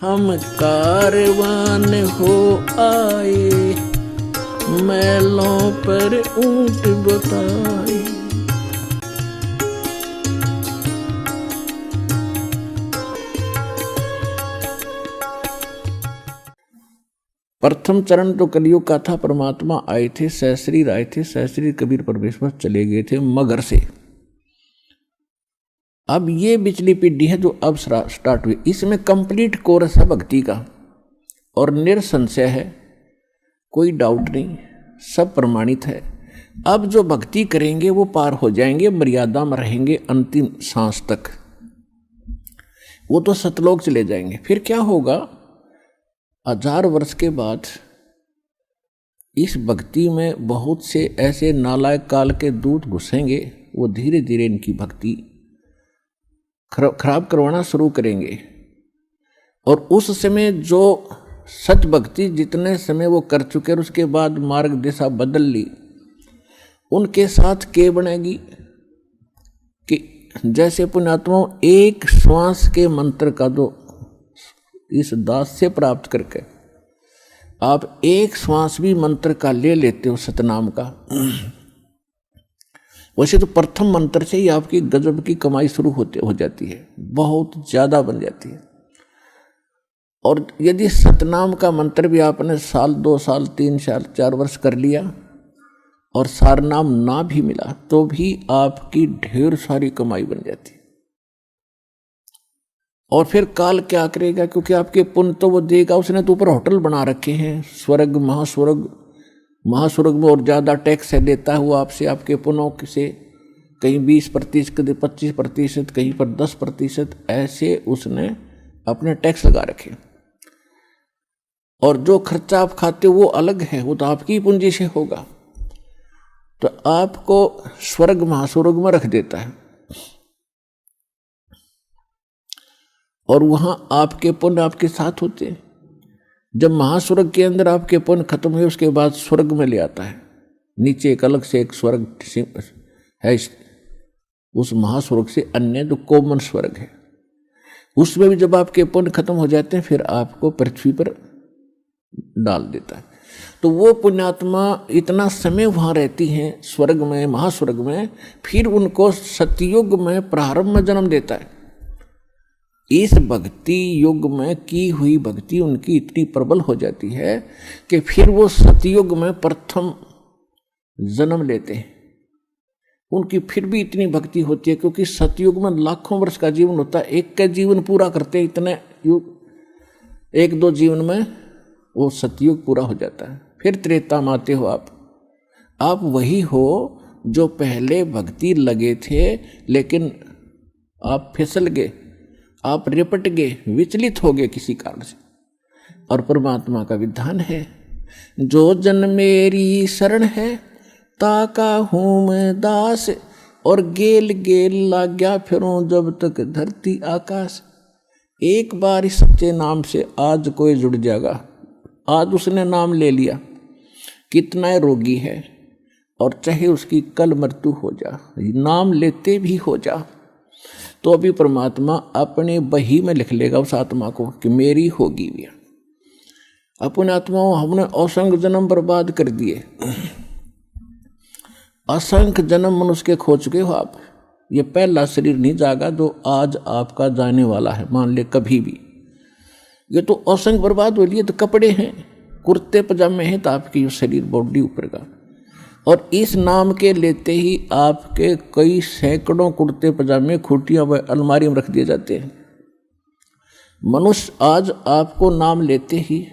हम कारवान हो आए, मैलों पर ऊंट बताए। प्रथम चरण तो कलयुग का था। परमात्मा आए थे, सहस्रीर आए थे, सहस्रीर कबीर परमेश्वर चले गए थे मगर से। अब ये बिचली पीढ़ी है जो अब स्टार्ट हुई, इसमें कंप्लीट कोर्स है भक्ति का और निरसंशय है, कोई डाउट नहीं, सब प्रमाणित है। अब जो भक्ति करेंगे वो पार हो जाएंगे, मर्यादा में रहेंगे अंतिम सांस तक, वो तो सतलोक चले जाएंगे। फिर क्या होगा, 1000 वर्ष के बाद इस भक्ति में बहुत से ऐसे नालायक काल के दूत घुसेंगे, वो धीरे धीरे इनकी भक्ति खराब करवाना शुरू करेंगे। और उस समय जो सच भक्ति जितने समय वो कर चुके और उसके बाद मार्ग दिशा बदल ली, उनके साथ क्या बनेगी कि जैसे पुण्यात्माओं एक श्वास के मंत्र का जो इस दास से प्राप्त करके आप एक श्वास भी मंत्र का ले लेते हो सतनाम का, वैसे तो प्रथम मंत्र से ही आपकी गजब की कमाई शुरू हो जाती है, बहुत ज़्यादा बन जाती है। और यदि सतनाम का मंत्र भी आपने साल 2 साल 3 साल 4 वर्ष कर लिया और सारनाम ना भी मिला तो भी आपकी ढेर सारी कमाई बन जाती है। और फिर काल क्या करेगा, क्योंकि आपके पुण्य तो वो देगा, उसने तो ऊपर होटल बना रखे हैं, स्वर्ग महास्वर्ग में और ज़्यादा टैक्स है देता हुआ आपसे, आपके पुण्यों से, कहीं 20%, 25%, कहीं पर 10%, ऐसे उसने अपने टैक्स लगा रखे। और जो खर्चा आप खाते हो वो अलग है, वो तो आपकी पूंजी से होगा, तो आपको स्वर्ग महास्वर्ग में रख देता है। और वहां आपके पुण्य आपके साथ होते हैं। जब महास्वर्ग के अंदर आपके पुण्य खत्म हुए उसके बाद स्वर्ग में ले आता है, नीचे एक अलग से एक स्वर्ग है, उस महास्वर्ग से अन्य जो कॉमन स्वर्ग है, उसमें भी जब आपके पुण्य खत्म हो जाते हैं फिर आपको पृथ्वी पर डाल देता है। तो वो पुण्यात्मा इतना समय वहाँ रहती हैं स्वर्ग में, महास्वर्ग में, फिर उनको सतयुग में प्रारंभ में जन्म देता है। इस भक्ति युग में की हुई भक्ति उनकी इतनी प्रबल हो जाती है कि फिर वो सतयुग में प्रथम जन्म लेते हैं। उनकी फिर भी इतनी भक्ति होती है क्योंकि सतयुग में लाखों वर्ष का जीवन होता है, एक का जीवन पूरा करते हैं इतने युग, 1-2 जीवन में वो सतयुग पूरा हो जाता है। फिर त्रेता में आते हो आप वही हो जो पहले भक्ति लगे थे, लेकिन आप फिसल गए, आप रिपट गए, विचलित हो गए किसी कारण से। और परमात्मा का विधान है, जो जन मेरी शरण है ताका हूँ मैं दास, और गेल गेल लाग्या फिरूं जब तक धरती आकाश। एक बार इस सच्चे नाम से आज कोई जुड़ जाएगा, आज उसने नाम ले लिया, कितना रोगी है और चाहे उसकी कल मृत्यु हो जा, नाम लेते भी हो जा, तो अभी परमात्मा अपने बही में लिख लेगा उस आत्मा को कि मेरी होगी भी। अपने आत्माओं हमने असंख्य जन्म बर्बाद कर दिए, असंख्य जन्म मनुष्य के खो चुके हो आप। ये पहला शरीर नहीं जागा जो आज आपका जाने वाला है, मान ले कभी भी। ये तो असंख्य बर्बाद हो लिए, तो कपड़े हैं, कुर्ते पजामे हैं, तो आपकी शरीर बॉडी ऊपर का। और इस नाम के लेते ही आपके कई सैकड़ों कुर्ते पजामे खूटियां व अलमारी में रख दिए जाते हैं। मनुष्य आज आपको नाम लेते ही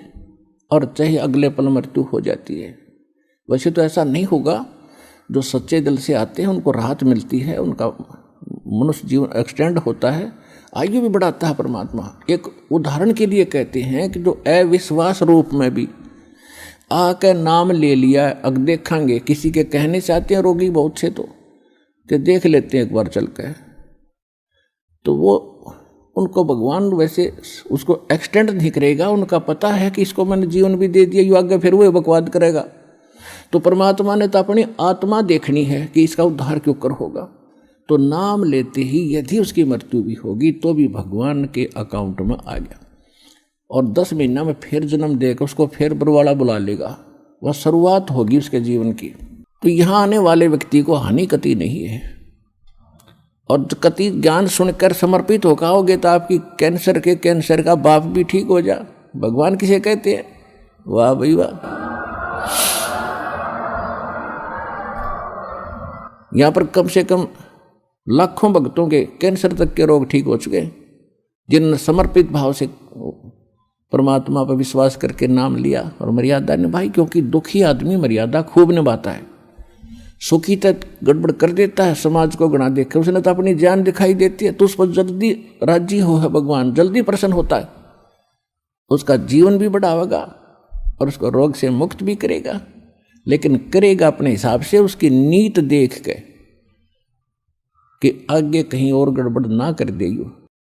और चाहे अगले पल मृत्यु हो जाती है। वैसे तो ऐसा नहीं होगा, जो सच्चे दिल से आते हैं उनको राहत मिलती है, उनका मनुष्य जीवन एक्सटेंड होता है, आयु भी बढ़ाता है परमात्मा। एक उदाहरण के लिए कहते हैं कि जो अविश्वास रूप में भी आके नाम ले लिया, अब देखेंगे किसी के कहने से आते हैं रोगी बहुत से, तो कि देख लेते हैं एक बार चल के, तो वो उनको भगवान वैसे उसको एक्सटेंड नहीं करेगा, उनका पता है कि इसको मैंने जीवन भी दे दिया, यू आगे फिर वो बकवाद करेगा। तो परमात्मा ने तो अपनी आत्मा देखनी है कि इसका उद्धार क्यों कर होगा, तो नाम लेते ही यदि उसकी मृत्यु भी होगी तो भी भगवान के अकाउंट में आ गया। और 10 महीना में फिर जन्म देकर उसको फिर बरवाला बुला लेगा। वह शुरुआत होगी उसके जीवन की। तो यहाँ आने वाले व्यक्ति को हानि कति नहीं है। और कति ज्ञान सुनकर समर्पित होकर आओगे तो आपकी कैंसर का बाप भी ठीक हो जा। भगवान किसे कहते हैं? वाह भाई वाह। यहाँ पर कम से कम लाखों भक्तों के कैंसर तक के रोग ठीक हो चुके, जिन्होंने समर्पित भाव से परमात्मा पर विश्वास करके नाम लिया और मर्यादा निभाई। क्योंकि दुखी आदमी मर्यादा खूब निभाता है, सुखी तक गड़बड़ कर देता है, समाज को गणा देकर उसने तो अपनी जान दिखाई देती है, तो उस पर जल्दी राजी हो है भगवान, जल्दी प्रसन्न होता है, उसका जीवन भी बढ़ावेगा और उसको रोग से मुक्त भी करेगा। लेकिन करेगा अपने हिसाब से, उसकी नीत देख के कि आगे कहीं और गड़बड़ ना कर देगी।